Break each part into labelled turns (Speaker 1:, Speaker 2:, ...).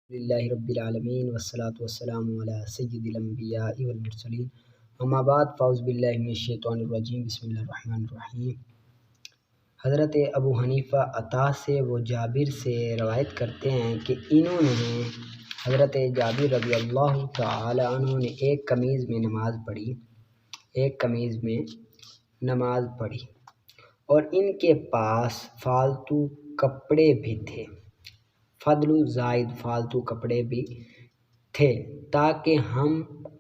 Speaker 1: للہ رب العالمین والصلاة والسلام علی سید الانبیاء والمرسلین اما بعد فاعوذ باللہ من الشیطان الرجیم بسم اللہ الرحمن الرحیم۔ حضرت ابو حنیفہ عطا سے و جابر سے روایت کرتے ہیں کہ انہوں نے حضرت جابر رضی اللہ تعالی عنہ نے ایک قمیض میں نماز پڑھی اور ان کے پاس فالتو کپڑے بھی تھے، فضل زائد فالتو کپڑے بھی تھے تاکہ ہم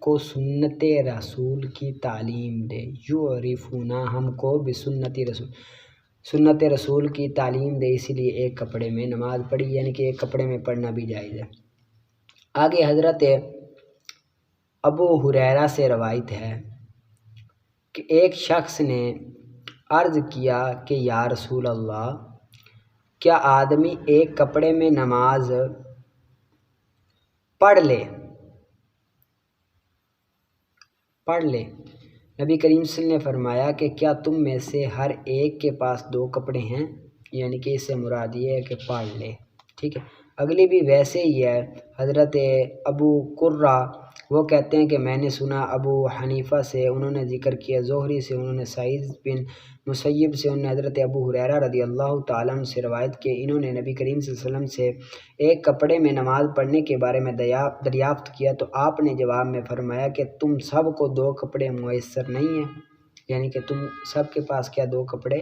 Speaker 1: کو سنت رسول کی تعلیم دے، یعرفونا ہم کو سنت رسول کی تعلیم دے، اسی لیے ایک کپڑے میں نماز پڑھی، یعنی کہ ایک کپڑے میں پڑھنا بھی جائز ہے۔ آگے حضرت ابو ہریرہ سے روایت ہے کہ ایک شخص نے عرض کیا کہ یا رسول اللہ، کیا آدمی ایک کپڑے میں نماز پڑھ لے؟ نبی کریم صلی اللہ علیہ وسلم نے فرمایا کہ کیا تم میں سے ہر ایک کے پاس دو کپڑے ہیں؟ یعنی کہ اس سے مراد یہ ہے کہ پڑھ لے، ٹھیک ہے۔ اگلی بھی ویسے ہی ہے، حضرت ابو قرہ وہ کہتے ہیں کہ میں نے سنا ابو حنیفہ سے، انہوں نے ذکر کیا زہری سے، انہوں نے سعید بن مسیب سے، انہوں نے حضرت ابو ہریرہ رضی اللہ تعالیٰ عنہ سے روایت کی، انہوں نے نبی کریم صلی اللہ علیہ وسلم سے ایک کپڑے میں نماز پڑھنے کے بارے میں دریافت کیا تو آپ نے جواب میں فرمایا کہ تم سب کو دو کپڑے میسر نہیں ہیں، یعنی کہ تم سب کے پاس کیا دو کپڑے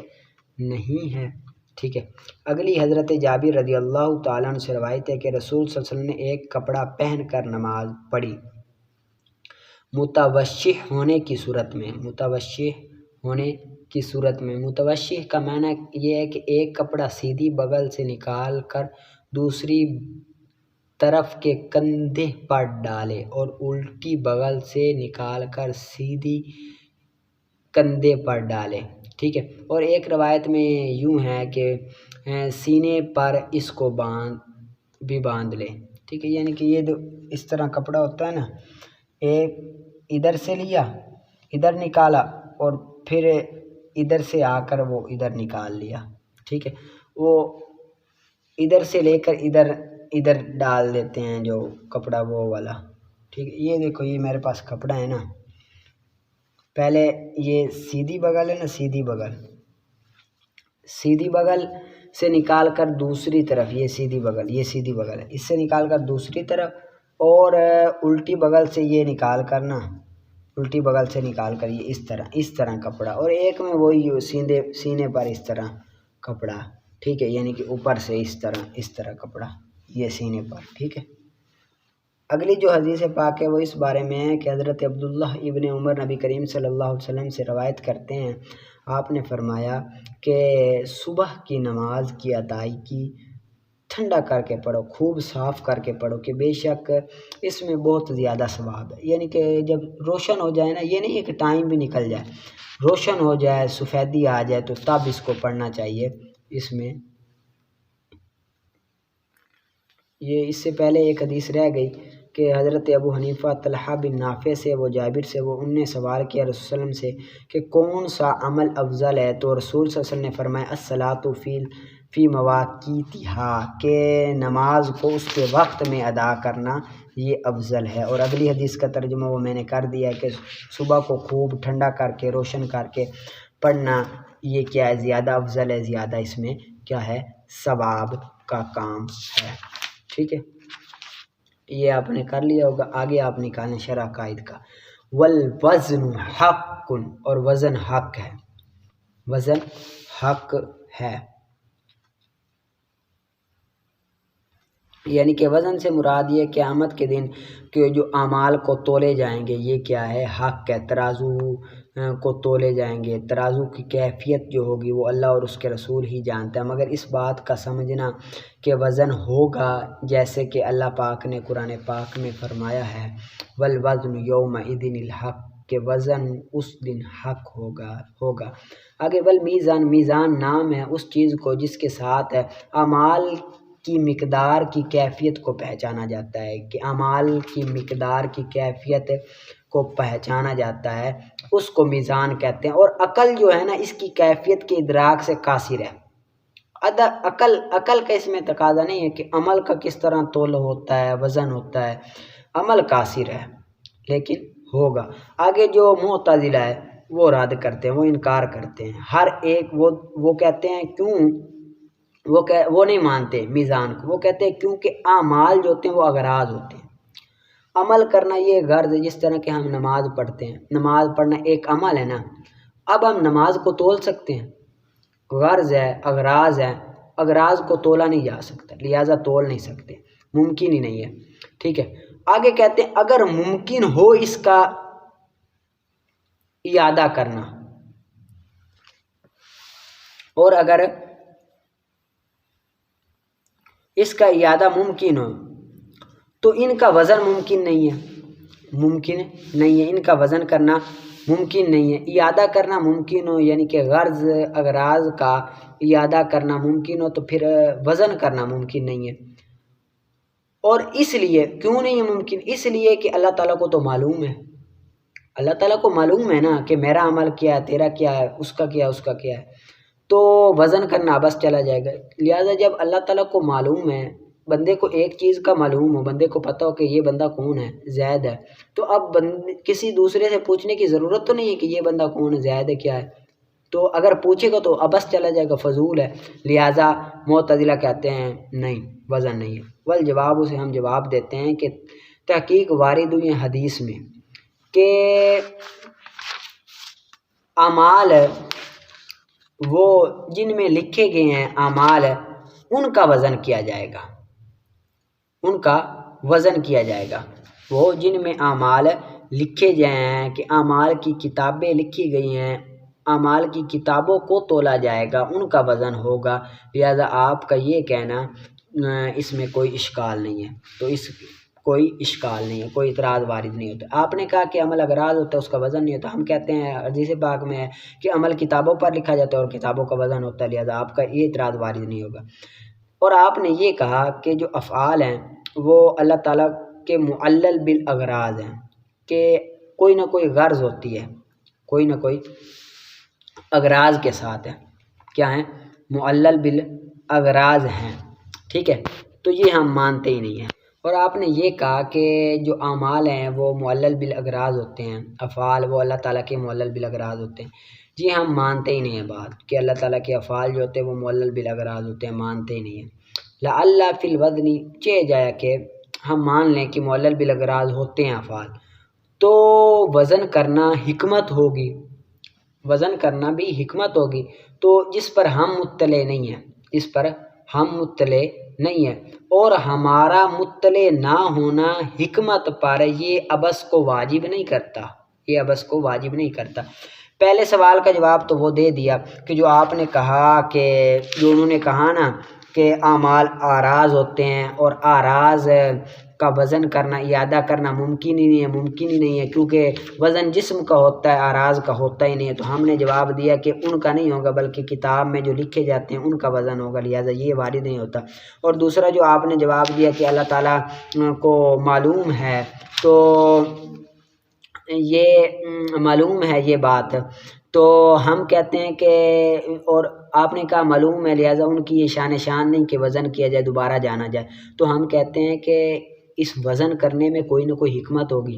Speaker 1: نہیں ہیں، ٹھیک ہے۔ اگلی حضرت جابر رضی اللہ تعالیٰ عنہ سے روایت ہے کہ رسول صلی اللہ علیہ وسلم نے ایک کپڑا پہن کر نماز پڑھی متوشح ہونے کی صورت میں۔ متوشح کا معنی یہ ہے کہ ایک کپڑا سیدھی بغل سے نکال کر دوسری طرف کے کندھے پر ڈالے اور الٹی بغل سے نکال کر سیدھی کندھے پر ڈالے، ٹھیک ہے۔ اور ایک روایت میں یوں ہے کہ سینے پر اس کو باندھ لے، ٹھیک ہے، یعنی کہ یہ جو اس طرح کپڑا ہوتا ہے نا، ایک ادھر سے لیا، ادھر نکالا اور پھر ادھر سے آ کر وہ ادھر نکال لیا، ٹھیک ہے۔ وہ ادھر سے لے کر ادھر ڈال دیتے ہیں جو کپڑا وہ والا، ٹھیک ہے۔ یہ دیکھو، یہ میرے پاس کپڑا ہے نا، پہلے یہ سیدھی بغل ہے نا، سیدھی بغل سے نکال کر دوسری طرف، یہ سیدھی بغل ہے، اس سے نکال کر دوسری طرف اور الٹی بغل سے یہ نکال کر نا، الٹی بغل سے نکال کر یہ اس طرح کپڑا، اور ایک میں وہی سینے پر اس طرح کپڑا، ٹھیک ہے، یعنی کہ اوپر سے اس طرح کپڑا یہ سینے پر، ٹھیک ہے۔ اگلی جو حدیث پاک ہے وہ اس بارے میں ہے کہ حضرت عبداللہ ابن عمر نبی کریم صلی اللہ علیہ وسلم سے روایت کرتے ہیں، آپ نے فرمایا کہ صبح کی نماز کی ادائیگی ٹھنڈا کر کے پڑھو، خوب صاف کر کے پڑھو کہ بے شک اس میں بہت زیادہ ثواب ہے، یعنی کہ جب روشن ہو جائے نا، یہ نہیں ہے کہ ٹائم بھی نکل جائے، روشن ہو جائے، سفیدی آ جائے تو تب اس کو پڑھنا چاہیے۔ اس میں یہ اس سے پہلے ایک حدیث رہ گئی کہ حضرت ابو حنیفہ طلحہ بن نافع سے وہ جابر سے ان نے سوال کیا رسول اللہ صلی اللہ علیہ وسلم سے کہ کون سا عمل افضل ہے، تو رسول صلی اللہ علیہ وسلم نے فرمایا الصلاۃ فی مواقیتہا، کہ نماز کو اس کے وقت میں ادا کرنا یہ افضل ہے۔ اور اگلی حدیث کا ترجمہ وہ میں نے کر دیا کہ صبح کو خوب ٹھنڈا کر کے روشن کر کے پڑھنا یہ کیا ہے، زیادہ افضل ہے، زیادہ اس میں کیا ہے، ثواب کا کام ہے، ٹھیک ہے۔ یہ آپ نے کر لیا ہوگا۔ آگے آپ نکالیں شرح قائد کا، والوزن حق، اور وزن حق ہے، یعنی کہ وزن سے مراد یہ قیامت کے دن کہ جو اعمال کو تولے جائیں گے یہ کیا ہے، حق ہے، ترازو کو تولے جائیں گے، ترازو کی کیفیت جو ہوگی وہ اللہ اور اس کے رسول ہی جانتا ہے، مگر اس بات کا سمجھنا کہ وزن ہوگا جیسے کہ اللہ پاک نے قرآن پاک میں فرمایا ہے والوزن یومئذ الحق، کہ وزن اس دن حق ہوگا۔ آگے میزان نام ہے اس چیز کو جس کے ساتھ اعمال کی مقدار کی کیفیت کو پہچانا جاتا ہے، کہ اعمال کی مقدار کی کیفیت کو پہچانا جاتا ہے، اس کو میزان کہتے ہیں۔ اور عقل جو ہے نا، اس کی کیفیت کے ادراک سے قاصر ہے، عقل کا اس میں تقاضا نہیں ہے کہ عمل کا کس طرح تول ہوتا ہے، وزن ہوتا ہے، عمل قاصر ہے لیکن ہوگا۔ آگے جو معتزلہ ہے وہ رد کرتے ہیں، وہ انکار کرتے ہیں ہر ایک، وہ کہتے ہیں کیوں، وہ نہیں مانتے میزان کو، وہ کہتے ہیں کیونکہ اعمال جو ہوتے ہیں وہ اغراض ہوتے ہیں۔ عمل کرنا یہ غرض ہے، جس طرح کہ ہم نماز پڑھتے ہیں، نماز پڑھنا ایک عمل ہے نا، اب ہم نماز کو تول سکتے ہیں؟ غرض ہے، اغراض ہے، اغراض کو تولا نہیں جا سکتا، لہٰذا تول نہیں سکتے، ممکن ہی نہیں ہے، ٹھیک ہے۔ آگے کہتے ہیں اگر ممکن ہو اس کا اعادہ کرنا، اور اگر اس کا اعادہ ممکن ہو تو ان کا وزن ممکن نہیں ہے، ممکن نہیں ہے، ان کا وزن کرنا ممکن نہیں ہے۔ اعادہ کرنا ممکن ہو یعنی کہ غرض اغراض کا اعادہ کرنا ممکن ہو تو پھر وزن کرنا ممکن نہیں ہے۔ اور اس لیے کیوں نہیں ہے ممکن؟ اس لیے کہ اللہ تعالیٰ کو تو معلوم ہے، اللہ تعالیٰ کو معلوم ہے نا کہ میرا عمل کیا ہے، تیرا کیا ہے، اس کا کیا ہے، اس کا کیا ہے، تو وزن کرنا بس چلا جائے گا۔ لہٰذا جب اللہ تعالیٰ کو معلوم ہے، بندے کو ایک چیز کا معلوم ہو، بندے کو پتہ ہو کہ یہ بندہ کون ہے، زید ہے، تو اب کسی دوسرے سے پوچھنے کی ضرورت تو نہیں ہے کہ یہ بندہ کون ہے، زید ہے، کیا ہے، تو اگر پوچھے گا تو ابس چلا جائے گا، فضول ہے۔ لہٰذا معتزلہ کہتے ہیں نہیں، وزن نہیں ہے۔ والجواب، اسے ہم جواب دیتے ہیں کہ تحقیق وارد ہوئی ہے حدیث میں کہ اعمال وہ جن میں لکھے گئے ہیں اعمال، ان کا وزن کیا جائے گا، ان کا وزن کیا جائے گا۔ وہ جن میں اعمال لکھے جائے ہیں کہ اعمال کی کتابیں لکھی گئی ہیں، اعمال کی کتابوں کو تولا جائے گا، ان کا وزن ہوگا۔ لہذا آپ کا یہ کہنا اس میں کوئی اشکال نہیں ہے، تو اس کوئی اشکال نہیں ہے، کوئی اعتراض وارد نہیں ہوتا۔ آپ نے کہا کہ عمل اغراض ہوتا ہے، اس کا وزن نہیں ہوتا، ہم کہتے ہیں حدیث پاک میں ہے کہ عمل کتابوں پر لکھا جاتا ہے اور کتابوں کا وزن ہوتا ہے، لہذا آپ کا یہ اعتراض وارد نہیں ہوگا۔ اور آپ نے یہ کہا کہ جو افعال ہیں وہ اللہ تعالیٰ کے معلل بالاغراض ہیں، کہ کوئی نہ کوئی غرض ہوتی ہے، کوئی نہ کوئی اغراض کے ساتھ ہے، کیا ہیں؟ معلل بالاغراض ہیں، ٹھیک ہے، تو یہ ہم مانتے ہی نہیں ہیں۔ اور آپ نے یہ کہا کہ جو اعمال ہیں وہ معلل بالاغراض ہوتے ہیں، افعال وہ اللہ تعالیٰ کے معلل بالاغراض ہوتے ہیں، جی ہم مانتے ہی نہیں ہیں بات کہ اللہ تعالیٰ کے افعال جو ہوتے ہیں وہ معلل بالاغراض ہوتے ہیں، مانتے ہی نہیں ہیں۔ لعل فی الوزن، چہ جایا کہ ہم مان لیں کہ معلل بالاغراض ہوتے ہیں افعال، تو وزن کرنا حکمت ہوگی، وزن کرنا بھی حکمت ہوگی، تو جس پر ہم مطلع نہیں ہیں، جس پر ہم مطلع نہیں ہے، اور ہمارا مطلع نہ ہونا حکمت پر یہ ابس کو واجب نہیں کرتا، یہ ابس کو واجب نہیں کرتا۔ پہلے سوال کا جواب تو وہ دے دیا کہ جو آپ نے کہا کہ جو انہوں نے کہا نا کہ اعمال اعراض ہوتے ہیں اور اعراض کا وزن کرنا، اعادہ کرنا ممکن ہی نہیں ہے، ممکن ہی نہیں ہے، کیونکہ وزن جسم کا ہوتا ہے، اعراض کا ہوتا ہی نہیں ہے، تو ہم نے جواب دیا کہ ان کا نہیں ہوگا بلکہ کتاب میں جو لکھے جاتے ہیں ان کا وزن ہوگا، لہٰذا یہ وارد نہیں ہوتا۔ اور دوسرا جو آپ نے جواب دیا کہ اللہ تعالیٰ کو معلوم ہے، تو یہ معلوم ہے یہ بات، تو ہم کہتے ہیں کہ، اور آپ نے کہا معلوم ہے لہٰذا ان کی یہ شان نہیں کہ وزن کیا جائے، دوبارہ جانا جائے، تو ہم کہتے ہیں کہ اس وزن کرنے میں کوئی نہ کوئی حکمت ہوگی،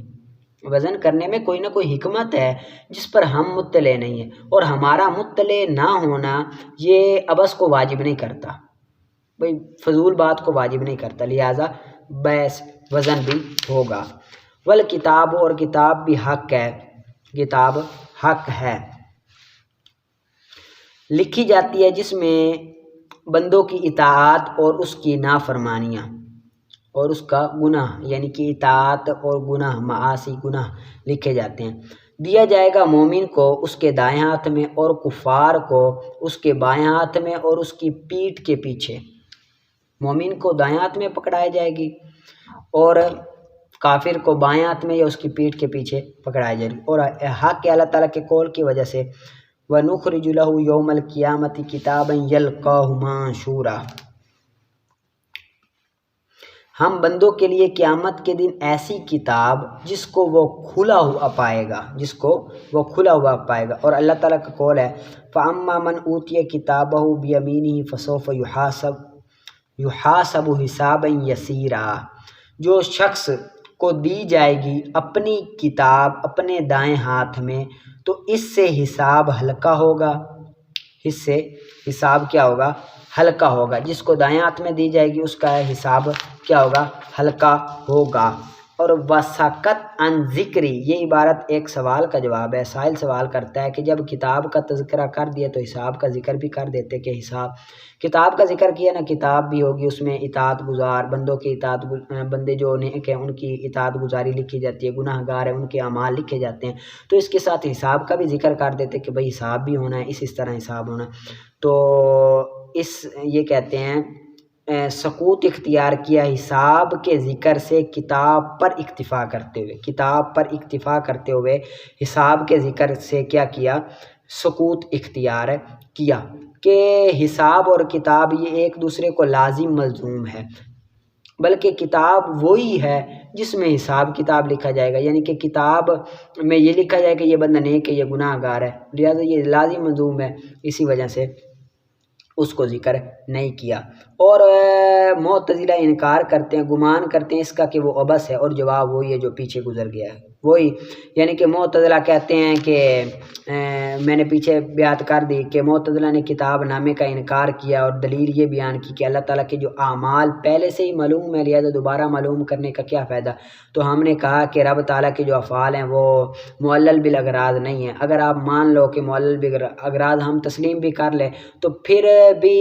Speaker 1: وزن کرنے میں کوئی نہ کوئی حکمت ہے جس پر ہم مطلع نہیں ہیں، اور ہمارا مطلع نہ ہونا یہ ابس کو واجب نہیں کرتا، بھئی فضول بات کو واجب نہیں کرتا، لہٰذا بیس وزن بھی ہوگا۔ والکتاب، اور کتاب بھی حق ہے، کتاب حق ہے، لکھی جاتی ہے جس میں بندوں کی اطاعت اور اس کی نافرمانیاں اور اس کا گناہ، یعنی کہ اطاعت اور گناہ، معاصی، گناہ لکھے جاتے ہیں۔ دیا جائے گا مومن کو اس کے دائیں ہاتھ میں اور کفار کو اس کے بائیں ہاتھ میں اور اس کی پیٹھ کے پیچھے، مومن کو دائیں ہاتھ میں پکڑائی جائے گی اور کافر کو بائیں ہاتھ میں یا اس کی پیٹھ کے پیچھے پکڑائی جائے گی۔ اور حق کے اللہ تعالیٰ کے قول کی وجہ سے وَنُخْرِجُ لَهُ يَوْمَ الْقِيَامَةِ كِتَابًا يَلْقَاهُ مَنشُورًا، ہم بندوں کے لیے قیامت کے دن ایسی کتاب جس کو وہ کھلا ہوا پائے گا اور اللہ تعالیٰ کا قول ہے فَأَمَّا مَنْ أُوتِيَ كِتَابَهُ بِيَمِينِهِ فَسَوْفَ يُحَاسَبُ حِسَابًا يَسِيرًا، جو شخص کو دی جائے گی اپنی کتاب اپنے دائیں ہاتھ میں تو اس سے حساب ہلکا ہوگا، اس سے حساب کیا ہوگا؟ ہلکا ہوگا۔ جس کو دائیں ہاتھ میں دی جائے گی اس کا حساب کیا ہوگا؟ ہلکا ہوگا۔ اور وَسَكَتْ عَنْ ذِكْرِي، یہ عبارت ایک سوال کا جواب ہے۔ سائل سوال کرتا ہے کہ جب کتاب کا تذکرہ کر دیا تو حساب کا ذکر بھی کر دیتے کہ حساب کتاب کا ذکر کیا نا، کتاب بھی ہوگی، اس میں اطاعت گزار بندوں کی بندے جو نیک ہیں ان کی اطاعت گزاری لکھی جاتی ہے، گناہ گار ہیں ان کے اعمال لکھے جاتے ہیں، تو اس کے ساتھ حساب کا بھی ذکر کر دیتے کہ بھئی حساب بھی ہونا ہے، اس طرح حساب ہونا۔ تو یہ کہتے ہیں سکوت اختیار کیا حساب کے ذکر سے کتاب پر اکتفا کرتے ہوئے حساب کے ذکر سے کیا کیا؟ سکوت اختیار کیا کہ حساب اور کتاب یہ ایک دوسرے کو لازم ملزوم ہے، بلکہ کتاب وہی ہے جس میں حساب کتاب لکھا جائے گا، یعنی کہ کتاب میں یہ لکھا جائے کہ یہ بندہ نیک ہے یہ گناہ گار ہے، لہٰذا یہ لازم ملزوم ہے، اسی وجہ سے اس کو ذکر نہیں کیا۔ اور معتزلہ انکار کرتے ہیں، گمان کرتے ہیں اس کا کہ وہ عبث ہے، اور جواب وہی ہے جو پیچھے گزر گیا ہے، وہی یعنی کہ معتزلہ کہتے ہیں کہ میں نے پیچھے بیات کر دی کہ معتزلہ نے کتاب نامے کا انکار کیا اور دلیل یہ بیان کی کہ اللہ تعالیٰ کے جو اعمال پہلے سے ہی معلوم ہے، لہٰذا دوبارہ معلوم کرنے کا کیا فائدہ۔ تو ہم نے کہا کہ رب تعالیٰ کے جو افعال ہیں وہ معلل بالاغراض نہیں ہیں۔ اگر آپ مان لو کہ معلل بالاغراض ہم تسلیم بھی کر لیں تو پھر بھی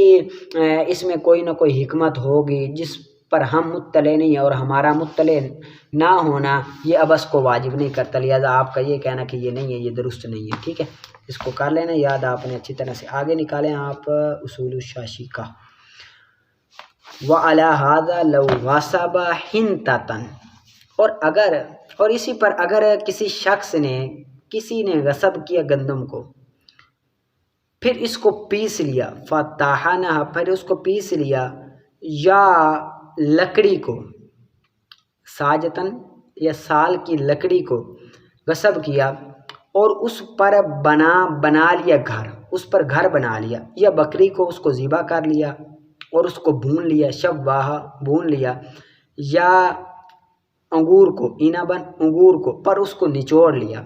Speaker 1: اس میں کوئی نہ کوئی حکمت ہوگی جس پر ہم مطلع نہیں ہیں، اور ہمارا مطلع نہ ہونا یہ عبث کو واجب نہیں کرتا، لہٰذا آپ کا یہ کہنا کہ یہ نہیں ہے یہ درست نہیں ہے، ٹھیک ہے، اس کو کر لینا یاد، آپ نے اچھی طرح سے آگے نکالیں آپ اصول الشاشی کا۔ وَعَلَى هَذَا لَوْ غَصَبَ حِنْطَةً، اور اسی پر اگر کسی نے غصب کیا گندم کو، پھر اس کو پیس لیا، فَطَحَنَهَا، پھر اس کو پیس لیا، یا لکڑی کو، ساجتاً یا سال کی لکڑی کو غصب کیا اور اس پر بنا لیا اس پر گھر بنا لیا، یا بکری کو اس کو ذبح کر لیا اور اس کو بھون لیا، شواہا بھون لیا، یا انگور کو پر اس کو نچوڑ لیا،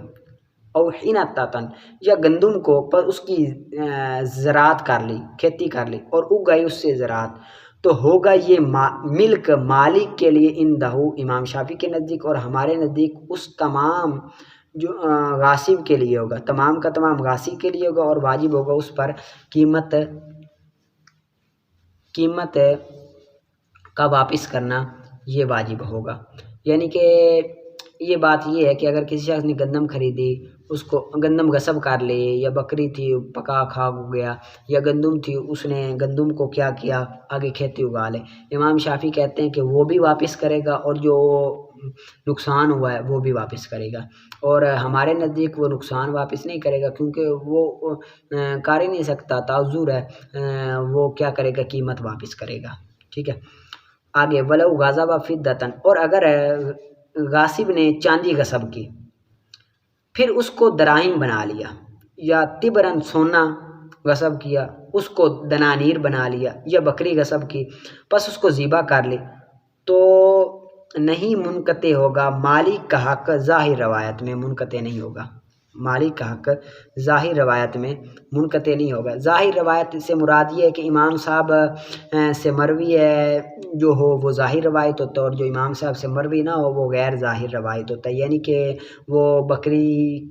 Speaker 1: او حنطۃً، یا گندم کو پر اس کی زراعت کر لی، کھیتی کر لی اور اگ گئی اس سے زراعت، تو ہوگا یہ ملک مالک کے لیے اندہ، امام شافعی کے نزدیک اور ہمارے نزدیک اس تمام جو غاصب کے لیے ہوگا، تمام کا تمام غاصب کے لیے ہوگا، اور واجب ہوگا اس پر قیمت کا واپس کرنا، یہ واجب ہوگا۔ یعنی کہ یہ بات یہ ہے کہ اگر کسی شخص نے گندم خریدی، اس کو گندم غصب کر لی، یا بکری تھی پکا کھا گیا، یا گندم تھی اس نے گندم کو کیا کیا آگے کھیتی اگا لے، امام شافعی کہتے ہیں کہ وہ بھی واپس کرے گا اور جو نقصان ہوا ہے وہ بھی واپس کرے گا، اور ہمارے نزدیک وہ نقصان واپس نہیں کرے گا کیونکہ وہ کر ہی نہیں سکتا، تعذر ہے، وہ کیا کرے گا؟ قیمت واپس کرے گا، ٹھیک ہے۔ آگے ولو غصب فضۃ، اور اگر غاصب نے چاندی غصب کی پھر اس کو دراہم بنا لیا، یا تبرن سونا غصب کیا اس کو دنانیر بنا لیا، یا بکری غصب کی پس اس کو ذبح کر لی، تو نہیں منقطع ہوگا، مالک کا حق ظاہر روایت میں منقطع نہیں ہوگا، مالک کا حق ظاہر روایت میں منقطع نہیں ہوگا۔ ظاہر روایت سے مراد یہ ہے کہ امام صاحب سے مروی ہے جو ہو وہ ظاہر روایت ہوتا ہے، اور جو امام صاحب سے مروی نہ ہو وہ غیر ظاہر روایت ہوتا ہے، یعنی کہ وہ بکری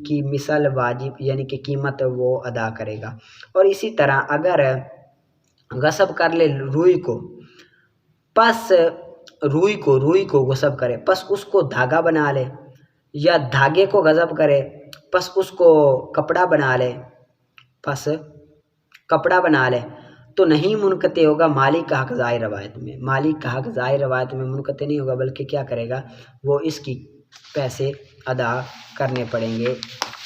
Speaker 1: کی مثل واجب یعنی کہ قیمت وہ ادا کرے گا۔ اور اسی طرح اگر غصب کر لے روئی کو، پس روئی کو غصب کرے پس اس کو دھاگا بنا لے، یا دھاگے کو غصب کرے پس اس کو کپڑا بنا لے، تو نہیں منقطع ہوگا مالک کا حق ظاہر روایت میں، مالک کا حق ظاہر روایت میں منقطع نہیں ہوگا، بلکہ کیا کرے گا؟ وہ اس کی پیسے ادا کرنے پڑیں گے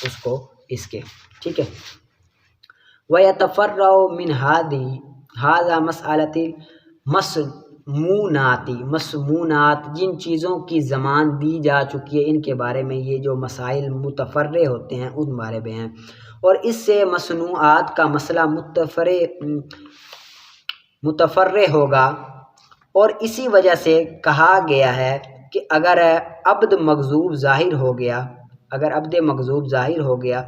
Speaker 1: اس کو اس کے، ٹھیک ہے۔ وَيَتَفَرَّعُ مِنْ هَذَا مَسْأَلَةِ مسمونات جن چیزوں کی زمان دی جا چکی ہے ان کے بارے میں یہ جو مسائل متفرع ہوتے ہیں ان بارے میں ہیں، اور اس سے مصنوعات کا مسئلہ متفرع ہوگا، اور اسی وجہ سے کہا گیا ہے کہ اگر عبد مغصوب ظاہر ہو گیا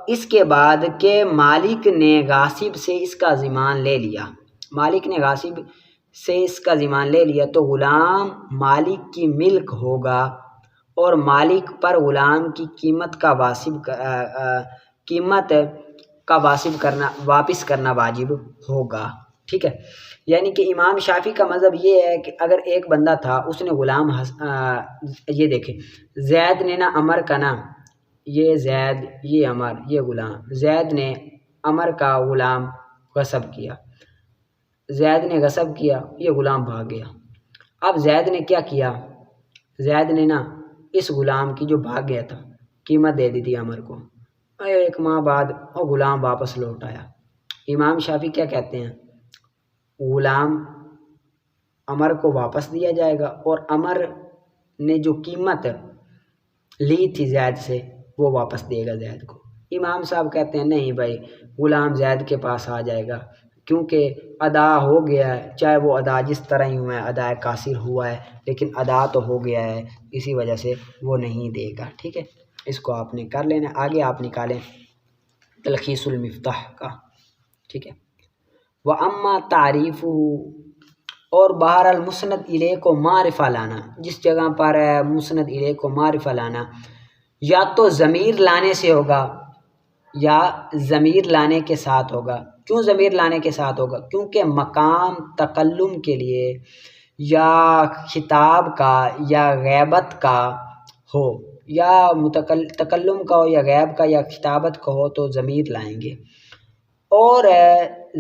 Speaker 1: اس کے بعد کہ مالک نے غاصب سے اس کا ضمان لے لیا، تو غلام مالک کی ملک ہوگا اور مالک پر غلام کی قیمت کا واپس کرنا واجب ہوگا، ٹھیک ہے۔ یعنی کہ امام شافعی کا مذہب یہ ہے کہ اگر ایک بندہ تھا، اس نے غلام یہ دیکھیں زید نے نا عمر کا نا، یہ زید یہ عمر یہ غلام، زید نے عمر کا غلام غصب کیا، یہ غلام بھاگ گیا۔ اب زید نے کیا کیا، زید نے نا اس غلام کی جو بھاگ گیا تھا قیمت دے دی تھی عمر کو، 1 ماہ بعد وہ غلام واپس لوٹ آیا۔ امام شافعی کیا کہتے ہیں، غلام عمر کو واپس دیا جائے گا، اور عمر نے جو قیمت لی تھی زید سے وہ واپس دے گا زید کو۔ امام صاحب کہتے ہیں نہیں بھائی، غلام زید کے پاس آ جائے گا کیونکہ ادا ہو گیا ہے، چاہے وہ ادا جس طرح ہی ہوا ہے، ادا قاصر ہوا ہے لیکن ادا تو ہو گیا ہے، اسی وجہ سے وہ نہیں دے گا، ٹھیک ہے۔ اس کو آپ نے کر لینا، آگے آپ نکالیں تلخیص المفتاح کا، ٹھیک ہے۔ وَأَمَّا تَعْرِيفُهُ، اور بہرحال مسند الیہ کو معرفہ لانا، جس جگہ پر مسند الیہ کو معرفہ لانا یا تو ضمیر لانے سے ہوگا یا ضمیر لانے کے ساتھ ہوگا۔ کیوں ضمیر لانے کے ساتھ ہوگا؟ کیونکہ مقام تکلم کے لیے یا خطاب کا یا غیبت کا ہو، یا تکلم کا ہو یا غیب کا یا خطابت کا ہو تو ضمیر لائیں گے۔ اور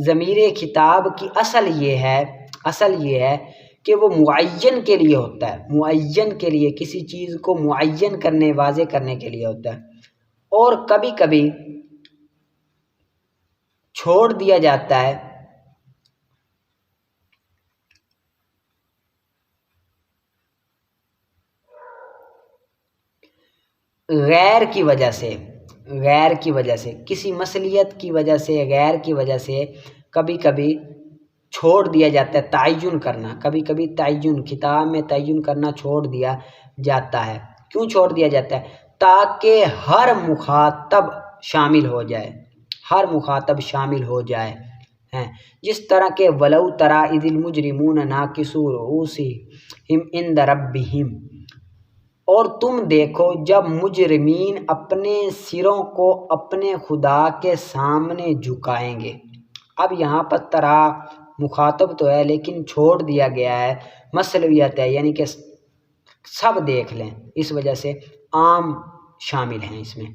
Speaker 1: ضمیر خطاب کی اصل یہ ہے کہ وہ معین کے لیے ہوتا ہے، معین کے لیے، کسی چیز کو معین کرنے واضح کرنے کے لیے ہوتا ہے، اور کبھی کبھی چھوڑ دیا جاتا ہے غیر کی وجہ سے، کسی مصلیت کی وجہ سے، غیر کی وجہ سے کبھی کبھی چھوڑ دیا جاتا ہے تعین کرنا، کبھی کبھی خطاب میں تعین کرنا چھوڑ دیا جاتا ہے۔ کیوں چھوڑ دیا جاتا ہے؟ تاکہ ہر مخاطب شامل ہو جائے ہیں، جس طرح کہ وَلَوْ تَرَىٰ إِذِ الْمُجْرِمُونَ نَاكِسُو رُءُوسِهِمْ عِندَ رَبِّهِمْ، اور تم دیکھو جب مجرمین اپنے سروں کو اپنے خدا کے سامنے جھکائیں گے۔ اب یہاں پر ترا مخاطب تو ہے لیکن چھوڑ دیا گیا ہے، مصلویت ہے، یعنی کہ سب دیکھ لیں، اس وجہ سے عام شامل ہیں اس میں۔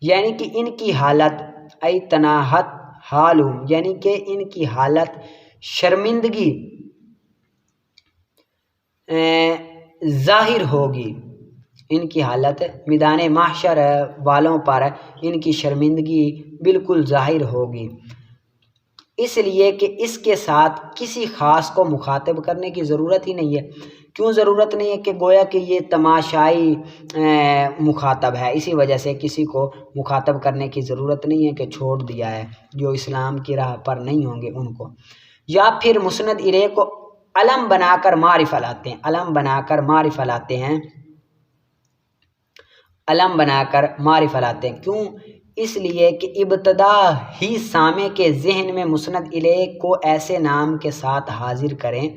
Speaker 1: یعنی کہ ان کی حالت ای تناحت حالہم، یعنی کہ ان کی حالت شرمندگی ظاہر ہوگی، ان کی حالت میدان محشر والوں پر ان کی شرمندگی بالکل ظاہر ہوگی، اس لیے کہ اس کے ساتھ کسی خاص کو مخاطب کرنے کی ضرورت ہی نہیں ہے۔ کیوں ضرورت نہیں ہے؟ کہ گویا کہ یہ تماشائی مخاطب ہے، اسی وجہ سے کسی کو مخاطب کرنے کی ضرورت نہیں ہے کہ چھوڑ دیا ہے، جو اسلام کی راہ پر نہیں ہوں گے ان کو۔ یا پھر مسند الیہ کو علم بنا کر معرفہ لاتے ہیں، کیوں؟ اس لیے کہ ابتدا ہی سامع کے ذہن میں مسند الیہ کو ایسے نام کے ساتھ حاضر کریں،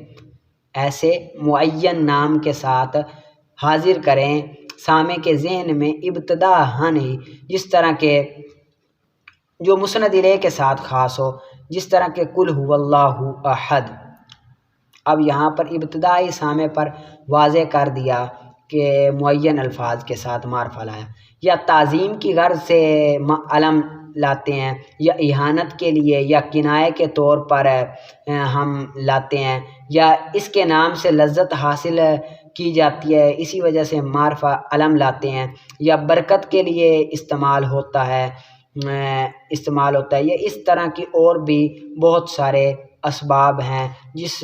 Speaker 1: ایسے معین نام کے ساتھ حاضر کریں سامع کے ذہن میں ابتدا ہی، جس طرح کہ جو مسند الیہ کے ساتھ خاص ہو، جس طرح کہ قل هو اللہ احد۔ اب یہاں پر ابتدائی سامع پر واضح کر دیا کہ معین الفاظ کے ساتھ معرفہ لایا، یا تعظیم کی غرض سے علم لاتے ہیں، یا اہانت کے لیے یا کنایے کے طور پر ہم لاتے ہیں، یا اس کے نام سے لذت حاصل کی جاتی ہے اسی وجہ سے معرفہ علم لاتے ہیں، یا برکت کے لیے استعمال ہوتا ہے، یا اس طرح کی اور بھی بہت سارے اسباب ہیں جس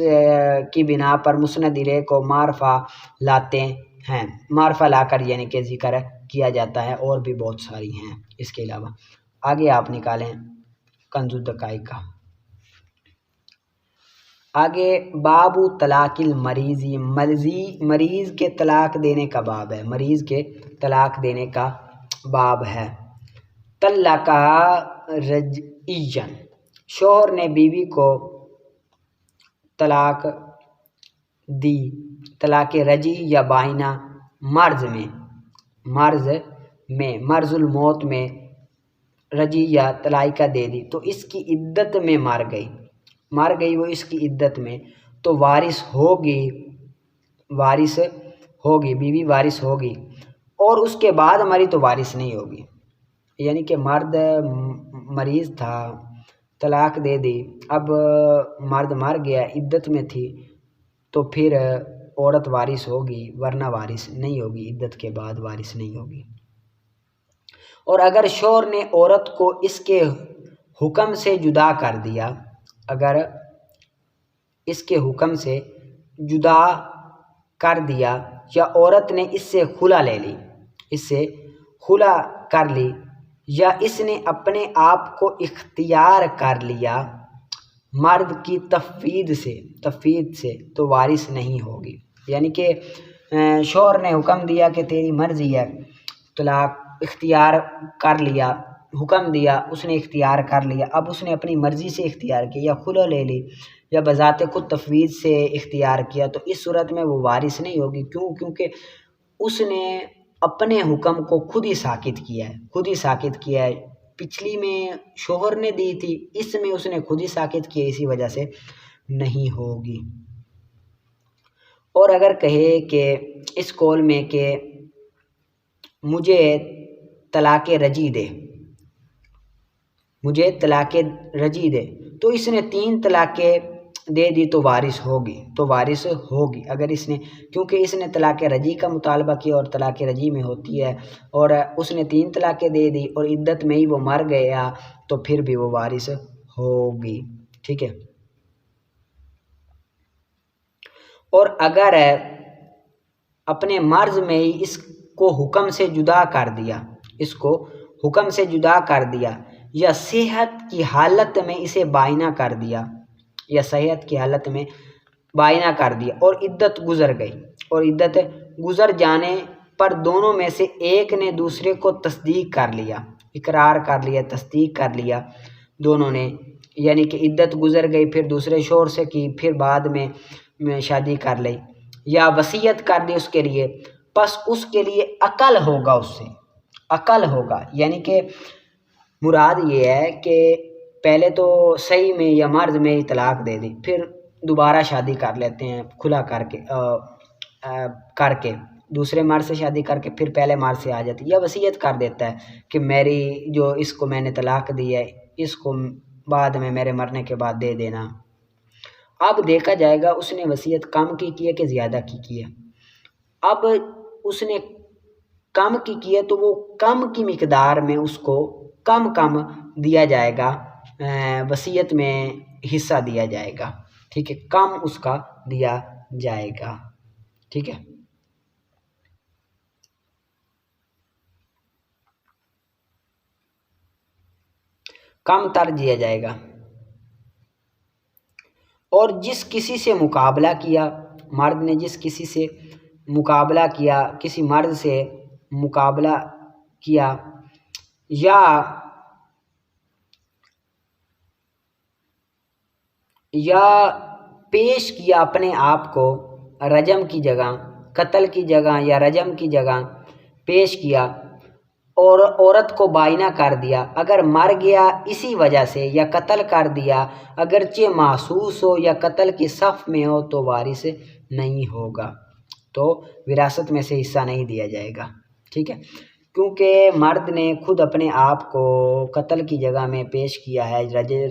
Speaker 1: کی بنا پر مسند الیہ کو معرفہ لاتے ہیں، معرفہ لا کر یعنی کہ ذکر کیا جاتا ہے، اور بھی بہت ساری ہیں اس کے علاوہ۔ آگے آپ نکالیں کنز الدقائق کا۔ آگے باب طلاق المریض، مریض کے طلاق دینے کا باب ہے، مریض کے طلاق دینے کا باب ہے۔ طلقہ رجعیا، شوہر نے بیوی کو طلاق دی، طلاق رجعی یا بائنہ، مرض الموت میں رجعی یا طلاقہ دے دی تو اس کی عدت میں مر گئی وہ اس کی عدت میں، تو وارث ہوگی، بیوی وارث ہوگی، اور اس کے بعد مری تو وارث نہیں ہوگی۔ یعنی کہ مرد مریض تھا، طلاق دے دی، اب مرد مر گیا، عدت میں تھی، تو پھر عورت وارث ہوگی، ورنہ وارث نہیں ہوگی، عدت کے بعد وارث نہیں ہوگی۔ اور اگر شوہر نے عورت کو اس کے حکم سے جدا کر دیا، اگر اس کے حکم سے جدا کر دیا، یا عورت نے اس سے خلا لے لی، اس سے خلا کر لی، یا اس نے اپنے آپ کو اختیار کر لیا مرد کی تفویض سے، تو وارث نہیں ہوگی۔ یعنی کہ شوہر نے حکم دیا کہ تیری مرضی ہے، طلاق اختیار کر لیا، حکم دیا، اس نے اختیار کر لیا، اب اس نے اپنی مرضی سے اختیار کیا، یا خلا لے لی، یا بذات خود تفویض سے اختیار کیا، تو اس صورت میں وہ وارث نہیں ہوگی۔ کیونکہ اس نے اپنے حکم کو خود ہی ساکت کیا ہے، پچھلی میں شوہر نے دی تھی، اس میں اس نے خود ہی ساکت کیا، اسی وجہ سے نہیں ہوگی۔ اور اگر کہے کہ اس قول میں کہ مجھے طلاق رجعی دے، تو اس نے 3 طلاقیں دے دی تو وارث ہوگی، اگر اس نے، کیونکہ اس نے طلاق رجعی کا مطالبہ کیا اور طلاق رجعی میں ہوتی ہے، اور اس نے 3 طلاقیں دے دی اور عدت میں ہی وہ مر گیا، تو پھر بھی وہ وارث ہوگی، ٹھیک ہے۔ اور اگر اپنے مرض میں ہی اس کو حکم سے جدا کر دیا، یا صحت کی حالت میں اسے بائنہ کر دیا، اور عدت گزر جانے پر دونوں میں سے ایک نے دوسرے کو اقرار کر لیا دونوں نے، یعنی کہ عدت گزر گئی، پھر دوسرے شوہر سے کی، پھر بعد میں شادی کر لی، یا وصیت کر دی اس کے لیے، پس اس کے لیے عقل ہوگا، یعنی کہ مراد یہ ہے کہ پہلے تو صحیح میں یا مرض میں ہی طلاق دے دی، پھر دوبارہ شادی کر لیتے ہیں کھلا کر کے دوسرے مرد سے شادی کر کے پھر پہلے مرد سے آ جاتی، یا وصیت کر دیتا ہے کہ میری جو اس کو میں نے طلاق دی ہے، اس کو بعد میں میرے مرنے کے بعد دے دینا۔ اب دیکھا جائے گا اس نے وصیت کم کی ہے کہ زیادہ کی ہے۔ اب اس نے کم کی ہے تو وہ کم کی مقدار میں اس کو کم دیا جائے گا، وصیت میں حصہ دیا جائے گا، ٹھیک ہے، کم اس کا دیا جائے گا، ٹھیک ہے۔ کم تر دیا جائے گا۔ اور جس کسی سے مقابلہ کیا، مرد نے جس کسی سے مقابلہ کیا، کسی مرد سے مقابلہ کیا، یا پیش کیا اپنے آپ کو رجم کی جگہ، قتل کی جگہ یا رجم کی جگہ پیش کیا، اور عورت کو بائنہ کر دیا، اگر مر گیا اسی وجہ سے یا قتل کر دیا، اگرچہ محسوس ہو یا قتل کی صف میں ہو، تو وارث نہیں ہوگا، تو وراثت میں سے حصہ نہیں دیا جائے گا، ٹھیک ہے۔ کیونکہ مرد نے خود اپنے آپ کو قتل کی جگہ میں پیش کیا ہے،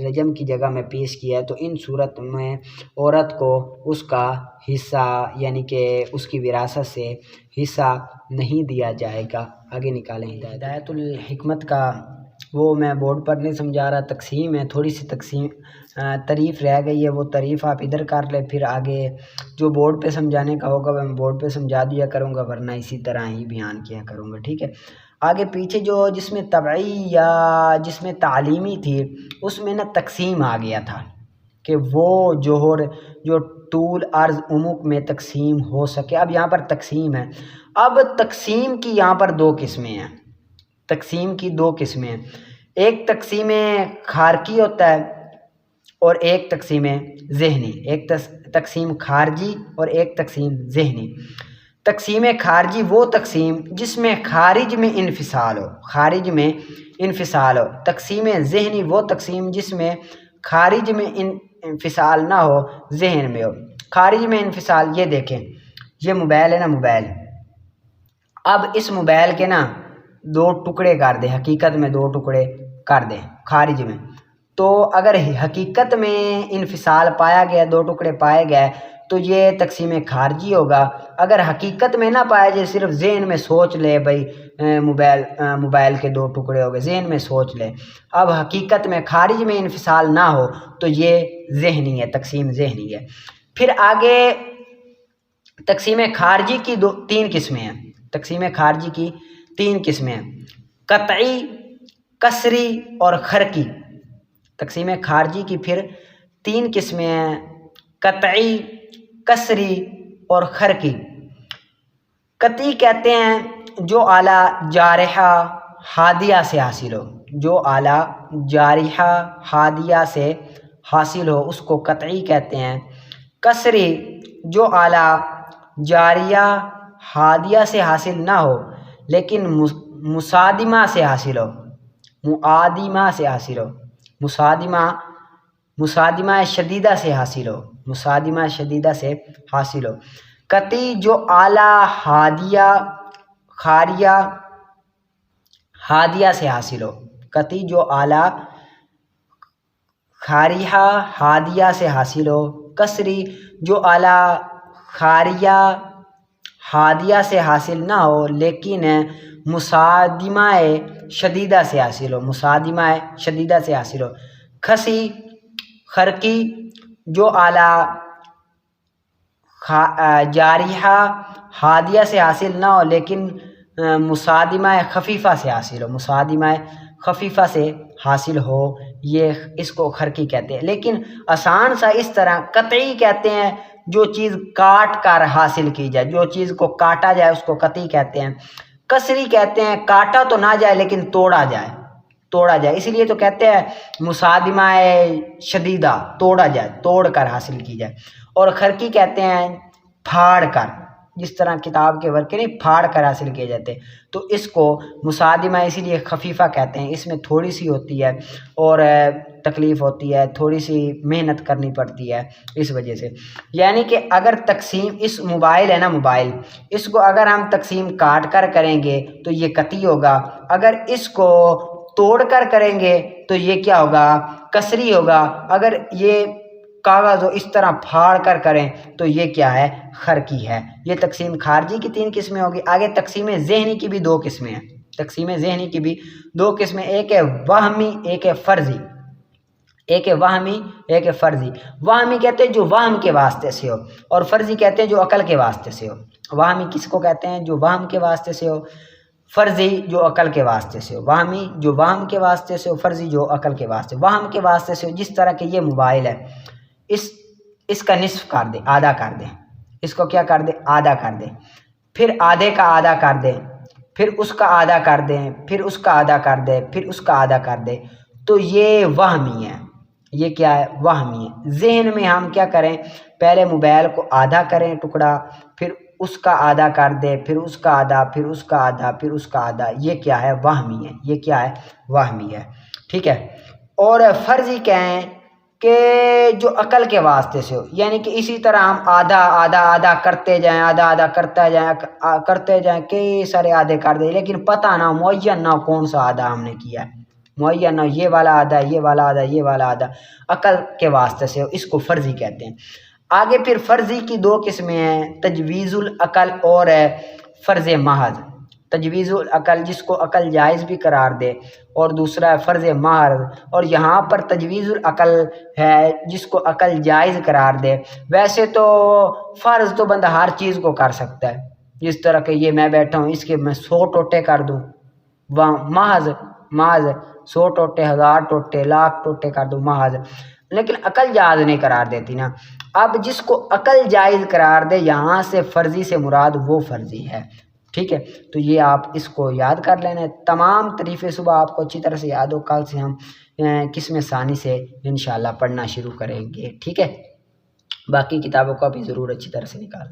Speaker 1: رجم کی جگہ میں پیش کیا ہے، تو ان صورت میں عورت کو اس کا حصہ یعنی کہ اس کی وراثت سے حصہ نہیں دیا جائے گا۔ آگے نکالیں ہدایت الحکمت کا، وہ میں بورڈ پر نہیں سمجھا رہا، تقسیم ہے، تھوڑی سی تقسیم تعریف رہ گئی ہے وہ تعریف آپ ادھر کر لیں، پھر آگے جو بورڈ پہ سمجھانے کا ہوگا وہ میں بورڈ پہ سمجھا دیا کروں گا، ورنہ اسی طرح ہی بیان کیا کروں گا، ٹھیک ہے۔ آگے پیچھے جو جس میں طبعی یا جس میں تعلیمی تھی اس میں نا تقسیم آ گیا تھا کہ وہ جوہر جو طول عرض عمق میں تقسیم ہو سکے، اب یہاں پر تقسیم ہے۔ اب تقسیم کی یہاں پر دو قسمیں ہیں، تقسیم کی دو قسمیں ہیں، ایک تقسیم خارجی ہوتا ہے اور ایک تقسیم ذہنی، ایک تقسیم خارجی اور ایک تقسیم ذہنی۔ تقسیم خارجی وہ تقسیم جس میں خارج میں انفصال ہو، خارج میں انفصال ہو۔ تقسیم ذہنی وہ تقسیم جس میں خارج میں انفصال نہ ہو، ذہن میں ہو۔ خارج میں انفصال، یہ دیکھیں یہ موبائل ہے نا، موبائل، اب اس موبائل کے نا دو ٹکڑے کر دیں، حقیقت میں دو ٹکڑے کر دیں خارج میں، تو اگر حقیقت میں انفصال پایا گیا، دو ٹکڑے پائے گئے تو یہ تقسیم خارجی ہوگا۔ اگر حقیقت میں نہ پایا جائے، صرف ذہن میں سوچ لے بھائی موبائل کے دو ٹکڑے ہو گئے، ذہن میں سوچ لے، اب حقیقت میں خارج میں انفصال نہ ہو تو یہ ذہنی ہے، تقسیم ذہنی ہے۔ پھر آگے تقسیم خارجی کی تین قسمیں ہیں، تقسیم خارجی کی تین قسمیں ہیں، قطعی، کسری اور خرقی۔ تقسیم خارجی کی پھر تین قسمیں ہیں، قطعی، کسری اور خرقی۔ قطعی کہتے ہیں جو اعلیٰ جارحہ حادیہ سے حاصل ہو، جو اعلیٰ جارحہ حادیہ سے حاصل ہو اس کو قطعی کہتے ہیں۔ کسری جو اعلیٰ جاریہ حادیہ سے حاصل نہ ہو لیکن مصادمہ سے حاصل ہو، معادمہ سے حاصل ہو، مصادمہ شدیدہ سے حاصل ہو، مصادمہ شدیدہ سے حاصل ہو۔ قطعی جو اعلیٰ حادیہ خاریہ حادیہ سے حاصل ہو، قطعی جو اعلیٰ خاریہ حادیہ سے حاصل ہو۔ کسری جو اعلیٰ خاریہ حادیہ سے حاصل نہ ہو لیکن مصادمہ شدیدہ سے حاصل ہو، مصادمہ شدیدہ سے حاصل ہو۔ کھسی خرقی جو اعلیٰ جارحہ حادیہ سے حاصل نہ ہو لیکن مصادمہ خفیفہ سے حاصل ہو، مصادمہ خفیفہ سے حاصل ہو، یہ اس کو خرقی کہتے ہیں۔ لیکن آسان سا اس طرح قطعی کہتے ہیں جو چیز کاٹ کر حاصل کی جائے، جو چیز کو کاٹا جائے اس کو قطعی کہتے ہیں۔ کسری کہتے ہیں کاٹا تو نہ جائے لیکن توڑا جائے، توڑا جائے، اسی لیے تو کہتے ہیں مصادمہ شدیدہ، توڑا جائے، توڑ کر حاصل کی جائے۔ اور خرقی کہتے ہیں پھاڑ کر، جس طرح کتاب کے ورقے نہیں پھاڑ کر حاصل کیے جاتے، تو اس کو مصادمہ اسی لیے خفیفہ کہتے ہیں۔ اس میں تھوڑی سی ہوتی ہے اور تکلیف ہوتی ہے، تھوڑی سی محنت کرنی پڑتی ہے اس وجہ سے۔ یعنی کہ اگر تقسیم اس موبائل ہے نا، موبائل، اس کو اگر ہم تقسیم کاٹ کر کریں گے تو یہ قطعی ہوگا، اگر اس کو توڑ کر کریں گے تو یہ کیا ہوگا، کسری ہوگا، اگر یہ کاغذ اس طرح پھاڑ کر کریں تو یہ کیا ہے، خرقی ہے۔ یہ تقسیم خارجی کی تین قسمیں ہوگی۔ آگے تقسیم ذہنی کی بھی دو قسمیں ہیں، تقسیم ذہنی کی بھی دو قسمیں، ایک ہے وہمی، ایک ہے فرضی، ایک ہے وہمی، ایک ہے فرضی۔ وہمی کہتے ہیں جو وہم کے واسطے سے ہو، اور فرضی کہتے ہیں جو عقل کے واسطے سے ہو۔ وہمی کس کو کہتے ہیں؟ جو وہم کے واسطے سے ہو۔ فرضی جو عقل کے واسطے سے ہو۔ وہمی جو وہم کے واسطے سے ہو، فرضی جو عقل کے واسطے، وہم کے واسطے سے ہو۔ جس طرح کہ یہ موبائل ہے، اس کا نصف کر دیں، آدھا کر دیں، اس کو کیا کر دیں، آدھا کر دیں، پھر آدھے کا آدھا کر دیں، پھر اس کا آدھا کر دیں، پھر اس کا آدھا کر دیں، پھر اس کا آدھا کر دیں، تو یہ وہمی ہے، یہ کیا ہے، وہمی ہے۔ ذہن میں ہم کیا کریں، پہلے موبائل کو آدھا کریں ٹکڑا، پھر اس کا آدھا کر دیں، پھر اس کا آدھا، پھر اس کا آدھا، پھر اس کا آدھا، یہ کیا ہے، وہمی ہے، یہ کیا ہے، وہمی ہے، ٹھیک ہے۔ اور فرضی کہیں کہ جو عقل کے واسطے سے ہو، یعنی کہ اسی طرح ہم آدھا آدھا آدھا کرتے جائیں، آدھا آدھا کرتے جائیں، کئی سارے آدھے کر دیں، لیکن پتہ نہ معین نہ کون سا آدھا ہم نے کیا ہے، معین نہ یہ والا آدھا، یہ والا آدھا، یہ والا آدھا، عقل کے واسطے سے ہو، اس کو فرضی کہتے ہیں۔ آگے پھر فرضی کی دو قسمیں ہیں، تجویز العقل اور فرض محض۔ تجویز العقل جس کو عقل جائز بھی قرار دے، اور دوسرا ہے فرض محض، اور یہاں پر تجویز العقل ہے جس کو عقل جائز قرار دے۔ ویسے تو فرض تو بندہ ہر چیز کو کر سکتا ہے، جس طرح کہ یہ میں بیٹھا ہوں اس کے میں 100 ٹوٹے کر دوں، محض 100 ٹوٹے، 1000 ٹوٹے، لاکھ ٹوٹے کر دوں محض، لیکن عقل جائز نہیں قرار دیتی نا۔ اب جس کو عقل جائز قرار دے، یہاں سے فرضی سے مراد وہ فرضی ہے، ٹھیک ہے؟ تو یہ آپ اس کو یاد کر لینا ہے۔ تمام طریقے صبح آپ کو اچھی طرح سے یاد ہو، کل سے ہم قسم ثانی سے انشاءاللہ پڑھنا شروع کریں گے، ٹھیک ہے؟ باقی کتابوں کو بھی ضرور اچھی طرح سے نکال